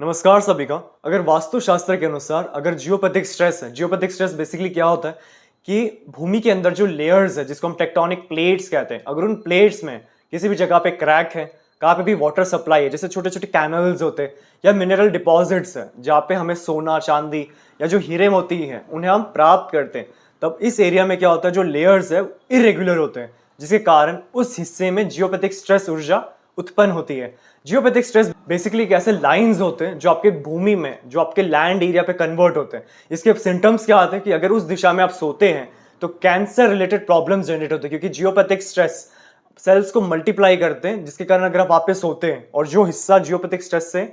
नमस्कार सभी का। अगर वास्तुशास्त्र के अनुसार अगर जियोपैथिक स्ट्रेस है, जियोपैथिक स्ट्रेस बेसिकली क्या होता है कि भूमि के अंदर जो लेयर्स है जिसको हम टेक्टोनिक प्लेट्स कहते हैं, अगर उन प्लेट्स में किसी भी जगह पे क्रैक है, कहाँ पे भी वाटर सप्लाई है, जैसे छोटे छोटे कैनल्स होते हैं या मिनरल डिपॉजिट्स है जहाँ पे हमें सोना चांदी या जो हीरे मोती हैं उन्हें हम प्राप्त करते हैं, तब इस एरिया में क्या होता है जो लेयर्स है इरेगुलर होते हैं, जिसके कारण उस हिस्से में जियोपैथिक स्ट्रेस ऊर्जा उत्पन्न होती है। जियोपैथिक स्ट्रेस बेसिकली एक ऐसे लाइंस होते हैं जो आपके भूमि में, जो आपके लैंड एरिया पे कन्वर्ट होते हैं। इसके सिम्टम्स क्या आते हैं कि अगर उस दिशा में आप सोते हैं तो कैंसर रिलेटेड प्रॉब्लम्स जनरेट होते हैं, क्योंकि जियोपैथिक स्ट्रेस सेल्स को मल्टीप्लाई करते हैं, जिसके कारण अगर आप वहां पे सोते हैं और जो हिस्सा जियोपैथिक स्ट्रेस से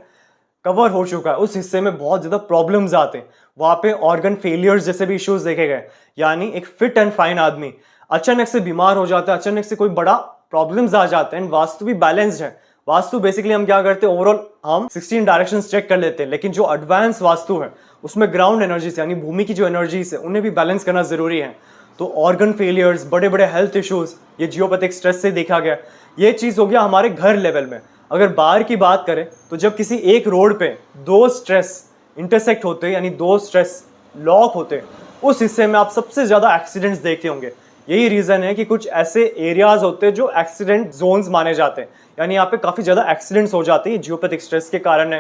कवर हो चुका है उस हिस्से में बहुत ज्यादा प्रॉब्लम्स आते हैं, वहां पे ऑर्गन फेलियर्स जैसे भी इश्यूज देखे गए। यानी एक फिट एंड फाइन आदमी अचानक से बीमार हो जाता है, अचानक से कोई बड़ा प्रॉब्लम्स आ जाते हैं। वास्तु भी बैलेंस्ड है। वास्तु बेसिकली हम क्या करते हैं, ओवरऑल हम 16 डायरेक्शंस चेक कर लेते हैं, लेकिन जो एडवांस वास्तु है उसमें ग्राउंड एनर्जीज यानी भूमि की जो एनर्जीज है उन्हें भी बैलेंस करना जरूरी है। तो ऑर्गन फेलियर्स, बड़े बड़े हेल्थ इश्यूज, ये जियोपैथिक स्ट्रेस से देखा गया। ये चीज हो गया हमारे घर लेवल में। अगर बाहर की बात करें तो जब किसी एक रोड पे दो स्ट्रेस इंटरसेक्ट होते हैं यानी दो स्ट्रेस लॉक होते हैं, उस हिस्से में आप सबसे ज्यादा एक्सीडेंट्स देखते होंगे। यही रीजन है कि कुछ ऐसे एरियाज होते हैं जो एक्सीडेंट जोन्स माने जाते हैं, यानी यहाँ पे काफी ज्यादा एक्सीडेंट्स हो जाते हैं जियोपैथिक स्ट्रेस के कारण है।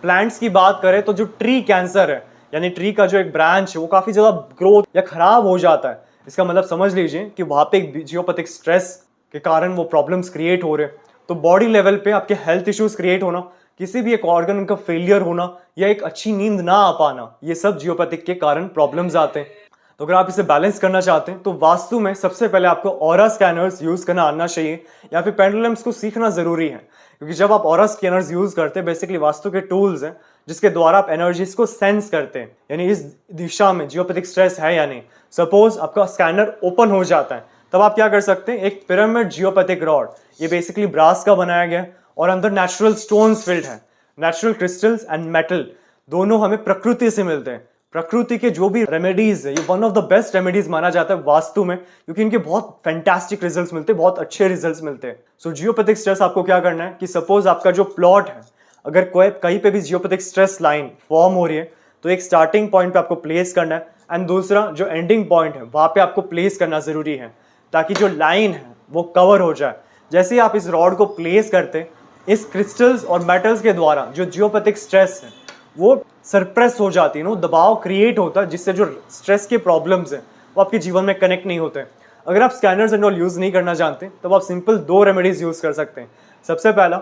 प्लांट्स की बात करें तो जो ट्री कैंसर है यानी ट्री का जो एक ब्रांच है वो काफी ज्यादा ग्रोथ या खराब हो जाता है, इसका मतलब समझ लीजिए कि वहां पे जियोपैथिक स्ट्रेस के कारण वो प्रॉब्लम्स क्रिएट हो रहे हैं। तो बॉडी लेवल पे आपके हेल्थ इश्यूज क्रिएट होना, किसी भी एक ऑर्गन का फेलियर होना या एक अच्छी नींद ना आ पाना, ये सब जियोपैथिक के कारण प्रॉब्लम्स आते हैं। तो अगर आप इसे बैलेंस करना चाहते हैं तो वास्तु में सबसे पहले आपको ऑरा स्कैनर्स यूज करना आना चाहिए या फिर पेंडुलम्स को सीखना जरूरी है, क्योंकि जब आप ऑरा स्कैनर्स यूज करते हैं बेसिकली वास्तु के टूल्स हैं जिसके द्वारा आप एनर्जीज को सेंस करते हैं, यानी इस दिशा में जियोपैथिक स्ट्रेस है या नहीं। सपोज आपका स्कैनर ओपन हो जाता है, तब आप क्या कर सकते हैं, एक पिरामिड जियोपैथिक रॉड, ये बेसिकली ब्रास का बनाया गया और अंदर नेचुरल स्टोन्स फिल्ड है। नेचुरल क्रिस्टल्स एंड मेटल दोनों हमें प्रकृति से मिलते हैं। प्रकृति के जो भी रेमेडीज है ये one of the best remedies माना जाता है वास्तु में, क्योंकि इनके बहुत फैंटास्टिक रिजल्ट्स मिलते हैं, बहुत अच्छे रिजल्ट्स मिलते हैं। सो जियोपैथिक स्ट्रेस आपको क्या करना है कि सपोज आपका जो प्लॉट है, अगर कोई कहीं पे भी जियोपैथिक स्ट्रेस लाइन फॉर्म हो रही है तो एक स्टार्टिंग पॉइंट पे आपको प्लेस करना है एंड दूसरा जो एंडिंग पॉइंट है वहां पे आपको प्लेस करना जरूरी है, ताकि जो लाइन है वो कवर हो जाए। जैसे ही आप इस रॉड को प्लेस करते हैं, इस क्रिस्टल्स और मेटल्स के द्वारा जो जियोपैथिक स्ट्रेस है वो सरप्रेस हो जाती है, दबाव क्रिएट होता है, जिससे जो स्ट्रेस के प्रॉब्लम्स हैं वो आपके जीवन में कनेक्ट नहीं होते। अगर आप स्कैनर्स एंड ऑल यूज नहीं करना जानते तब आप सिंपल दो रेमेडीज यूज कर सकते हैं। सबसे पहला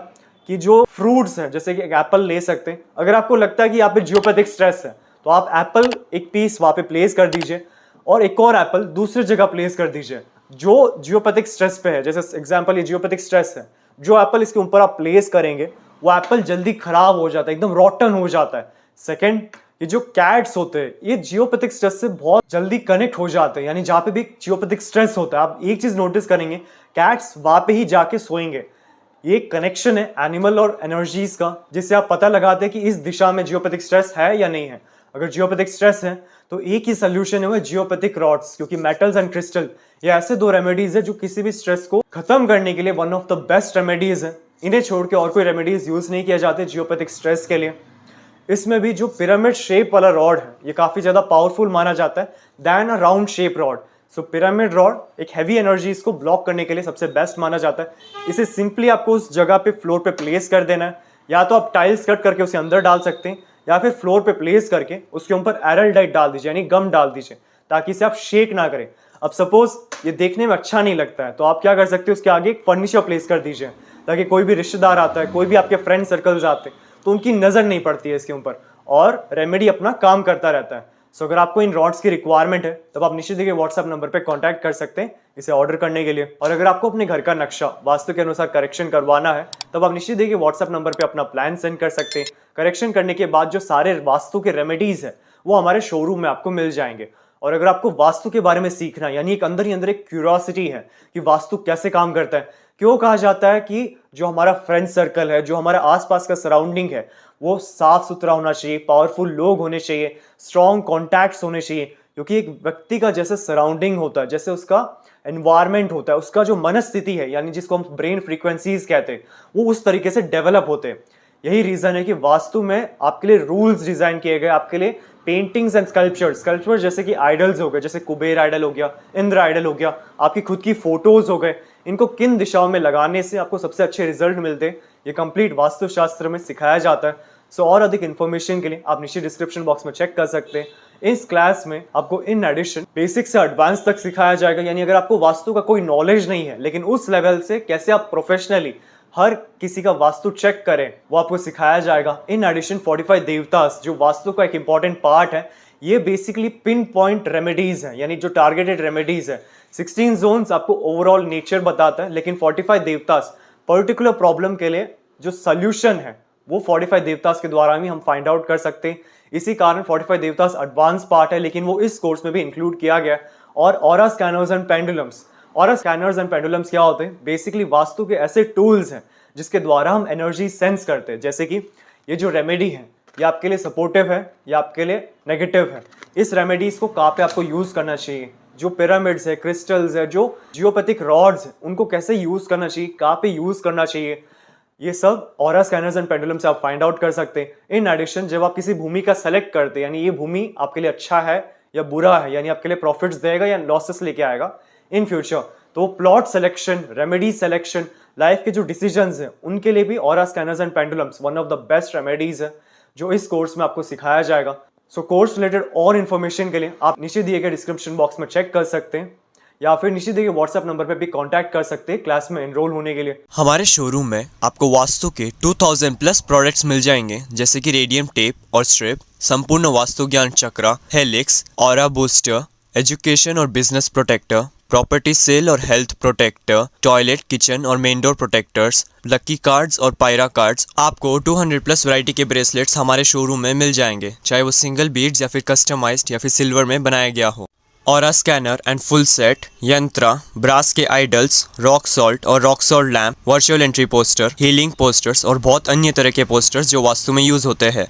कि जो फ्रूट्स हैं जैसे कि एक एप्पल ले सकते हैं। अगर आपको लगता है कि यहाँ पे जियोपैथिक स्ट्रेस है तो आप एप्पल एक पीस वहां पे प्लेस कर दीजिए और एक और एप्पल दूसरी जगह प्लेस कर दीजिए जो जियोपैथिक स्ट्रेस पे है। जैसे एग्जांपल ये जियोपैथिक स्ट्रेस है, जो एप्पल इसके ऊपर आप प्लेस करेंगे वो एप्पल जल्दी खराब हो जाता है, एकदम रॉटन हो जाता है। सेकंड, ये जो कैट्स होते हैं ये जियोपैथिक स्ट्रेस से बहुत जल्दी कनेक्ट हो जाते हैं, यानी जहां पे भी जियोपैथिक स्ट्रेस होता है आप एक चीज नोटिस करेंगे, कैट्स वहां पे ही जाके सोएंगे। ये कनेक्शन है एनिमल और एनर्जीज का, जिससे आप पता लगाते हैं कि इस दिशा में जियोपैथिक स्ट्रेस है या नहीं है। अगर जियोपैथिक स्ट्रेस है तो एक ही सोल्यूशन है वो जियोपैथिक रॉड्स, क्योंकि मेटल्स एंड क्रिस्टल ये ऐसे दो रेमेडीज है जो किसी भी स्ट्रेस को खत्म करने के लिए one of the best remedies है। इन्हें छोड़ के और कोई रेमेडीज यूज नहीं किया जाते जियोपैथिक स्ट्रेस के लिए। इसमें भी जो पिरामिड शेप वाला रॉड है ये काफी ज्यादा पावरफुल माना जाता है दैन अ राउंड शेप रॉड। सो पिरामिड रॉड एक हैवी एनर्जीज को ब्लॉक करने के लिए सबसे बेस्ट माना जाता है। इसे सिंपली आपको उस जगह पे फ्लोर पे प्लेस कर देना है, या तो आप टाइल्स कट करके उसे अंदर डाल सकते हैं या फिर फ्लोर पे प्लेस करके उसके ऊपर एरलडाइट डाल दीजिए यानी गम डाल दीजिए, ताकि इसे आप शेक ना करें। अब सपोज ये देखने में अच्छा नहीं लगता है तो आप क्या कर सकते हैं, उसके आगे एक फर्नीचर प्लेस कर दीजिए, ताकि कोई भी रिश्तेदार आता है, कोई भी आपके फ्रेंड सर्कल्स आते हैं तो उनकी नजर नहीं पड़ती है इसके ऊपर और रेमेडी अपना काम करता रहता है। सो अगर आपको इन रॉड्स की रिक्वायरमेंट है तब आप निश्चित ही व्हाट्सएप नंबर पे कांटेक्ट कर सकते हैं इसे ऑर्डर करने के लिए। और अगर आपको अपने घर का नक्शा वास्तु के अनुसार करेक्शन करवाना है तब आप निश्चित ही व्हाट्सएप नंबर पे अपना प्लान सेंड कर सकते हैं। करेक्शन करने के बाद जो सारे वास्तु के रेमेडीज है वो हमारे शोरूम में आपको मिल जाएंगे। और अगर आपको वास्तु के बारे में सीखना है, यानी एक अंदर ही अंदर एक क्यूरियोसिटी है कि वास्तु कैसे काम करता है, क्यों कहा जाता है कि जो हमारा फ्रेंड सर्कल है, जो हमारा आसपास का सराउंडिंग है वो साफ सुथरा होना चाहिए, पावरफुल लोग होने चाहिए, स्ट्रॉन्ग कॉन्टैक्ट्स होने चाहिए, क्योंकि एक व्यक्ति का जैसे सराउंडिंग होता है, जैसे उसका एनवायरमेंट होता है, उसका जो मनस्थिति है यानी जिसको हम ब्रेन फ्रीक्वेंसीज कहते हैं, वो उस तरीके से डेवलप होते हैं। यही रीजन है कि वास्तु में आपके लिए रूल्स डिजाइन किए गए, आपके लिए पेंटिंग्स एंड स्कल्पचर जैसे कि आइडल्स हो गए, जैसे कुबेर आइडल हो गया, इंद्र आइडल हो गया, आपकी खुद की फोटोज हो गए, इनको किन दिशाओं में लगाने से आपको सबसे अच्छे रिजल्ट मिलते हैं, ये कंप्लीट वास्तुशास्त्र में सिखाया जाता है। सो और अधिक इन्फॉर्मेशन के लिए आप नीचे डिस्क्रिप्शन बॉक्स में चेक कर सकते हैं। इस क्लास में आपको इन एडिशन बेसिक से एडवांस तक सिखाया जाएगा, यानी अगर आपको वास्तु का कोई नॉलेज नहीं है लेकिन उस लेवल से कैसे आप प्रोफेशनली हर किसी का वास्तु चेक करें वो आपको सिखाया जाएगा। इन एडिशन 45 देवतास जो वास्तु का एक इंपॉर्टेंट पार्ट है, ये बेसिकली पिन पॉइंट रेमेडीज है, यानी जो टारगेटेड रेमेडीज है। 16 जोन्स आपको ओवरऑल नेचर बताता है, लेकिन 45 देवतास पर्टिकुलर प्रॉब्लम के लिए जो सोल्यूशन है वो 45 देवतास के द्वारा भी हम फाइंड आउट कर सकते हैं। इसी कारण 45 देवतास एडवांस पार्ट है, लेकिन वो इस कोर्स में भी इंक्लूड किया गया है। और aura scanners and pendulums, aura scanners and pendulums क्या होते हैं? बेसिकली वास्तु के ऐसे टूल्स हैं जिसके द्वारा हम एनर्जी सेंस करते हैं। जैसे कि ये जो रेमेडी है ये आपके लिए सपोर्टिव है या आपके लिए नेगेटिव है। इस रेमेडीज को कहाँ पे आपको यूज करना चाहिए, जो पिरामिड्स है, क्रिस्टल्स है, जो जियोपैथिक रॉड्स है, उनको कैसे यूज करना चाहिए, कहाँ पे यूज करना चाहिए, ये सब ऑरा स्कैनर्स एंड पेंडुलम से आप फाइंड आउट कर सकते हैं। इन एडिशन जब आप किसी भूमि का सेलेक्ट करते हैं, यानी ये भूमि आपके लिए अच्छा है या बुरा है, यानी आपके लिए प्रॉफिट्स देगा या लॉसेस लेके आएगा इन फ्यूचर, तो plot selection, remedy selection, life के जो डिसीजंस हैं उनके लिए भी aura scanners and pendulums one of the best remedies है जो इस कोर्स में आपको सिखाया जाएगा। सो कोर्स रिलेटेड और इन्फॉर्मेशन के लिए आप नीचे दिए गए डिस्क्रिप्शन बॉक्स में चेक कर सकते हैं या फिर नीचे दिए गए व्हाट्सएप नंबर पे भी कांटेक्ट कर सकते हैं क्लास में एनरोल होने के लिए। हमारे शोरूम में आपको वास्तु के 2000 प्लस प्रोडक्ट्स मिल जाएंगे, जैसे कि रेडियम टेप और स्ट्रिप, संपूर्ण वास्तु ज्ञान चक्रा, हेलिक्स, ऑरा बूस्टर, एजुकेशन और बिजनेस प्रोटेक्टर, प्रॉपर्टी सेल और हेल्थ प्रोटेक्टर, टॉयलेट, किचन और main door protectors, lucky cards और पायरा कार्ड्स। आपको 200 प्लस वैरायटी के ब्रेसलेट्स हमारे शोरूम में मिल जाएंगे, चाहे वो सिंगल बीड्स या फिर कस्टमाइज्ड या फिर सिल्वर में बनाया गया हो। Aura scanner and full set, यंत्रा, ब्रास के आइडल्स, रॉक सॉल्ट और rock salt lamp, virtual entry poster, healing posters और बहुत अन्य तरह के पोस्टर्स जो वास्तु में यूज होते हैं।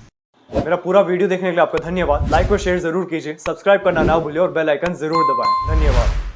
मेरा पूरा वीडियो देखने के लिए आपका धन्यवाद। लाइक और शेयर जरूर कीजिए, सब्सक्राइब करना ना भूलिए और बेल आइकन जरूर दबाएं। धन्यवाद।